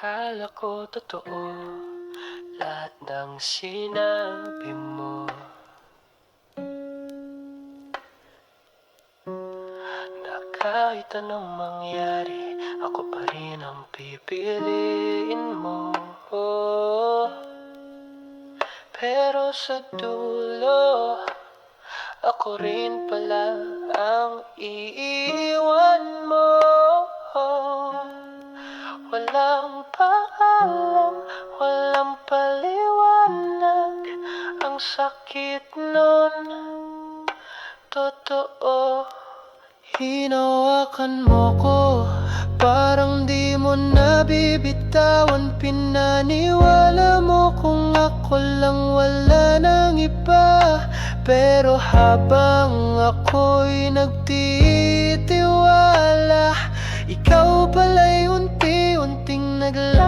Akala ko totoo lahat ng sinabi mo, na kahit anong mangyari, ako pa rin ang pipiliin mo. Pero sa dulo, ako rin pala ang iiwan mo. Walang paalam, walang paliwanag, ang sakit nun, totoo. Hinawakan mo ko, parang di mo nabibitawan. Pinaniwala mo kung ako lang, wala nang iba. Pero habang ako'y nagtitiwala, ikaw pala'y unti-unting naglalakad.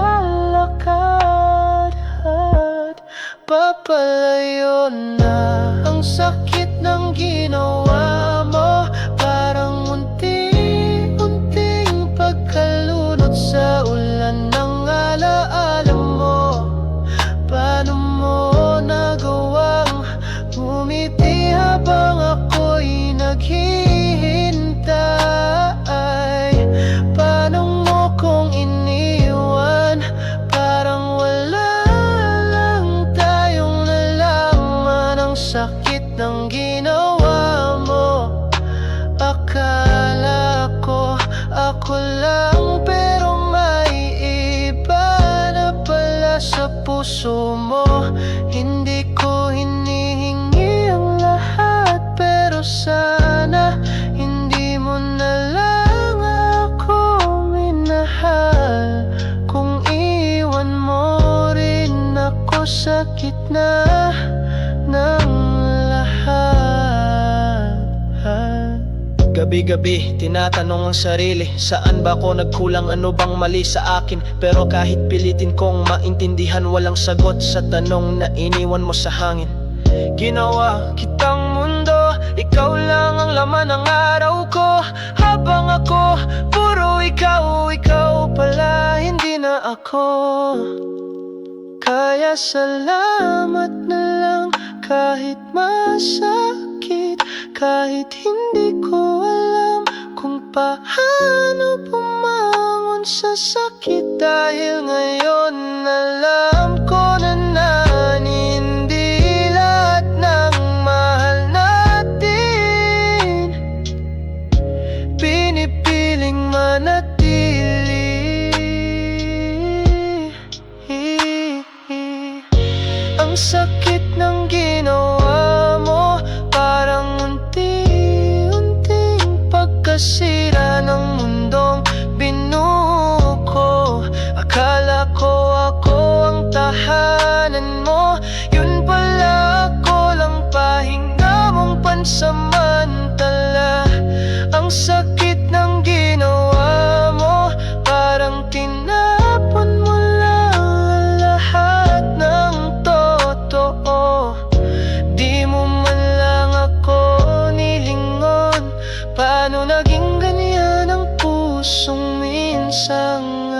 Papalayo na ang sakit ng ginawa mo, parang unti-unting pagkalunod sa ulan ng alaala mo. Paano mo nagawang ngumiti habang ako'y naghihintay? Paano mo kong iniwan? Parang wala lang tayong nalaman ang sakit ng ginawa mo. Akala ko ako lang, pero may iba na pala sa puso mo. Hindi ko hinihingi ang lahat, pero sana hindi mo na lang ako minahal. Kung iwan mo rin ako sa gitna ng lahat. Gabi-gabi, tinatanong ang sarili, saan ba ako nagkulang, ano bang mali sa akin? Pero kahit pilitin kong maintindihan, walang sagot sa tanong na iniwan mo sa hangin. Ginawa kitang mundo, ikaw lang ang laman ng araw ko. Habang ako, puro ikaw, ikaw pala, hindi na ako. Kaya salamat na lang kahit masakit, kahit hindi ko alam kung paano bumangon sa sakit. Dahil ngayon alam ko na hindi lahat ng mahal natin pinipiling manatili. Ang sakit ng ginawa mo, parang unti-unting pagkasira ng mundong binuo ko. Akala ko ako ang tahanan mo, yun pala ako lang pahinga mong pansamantala. Ang sakit ng ginawa mo, parang tinapon mo lang lahat ng totoo. Di mo man lang ako nilingon, paano naging ganyan ang pusong minsang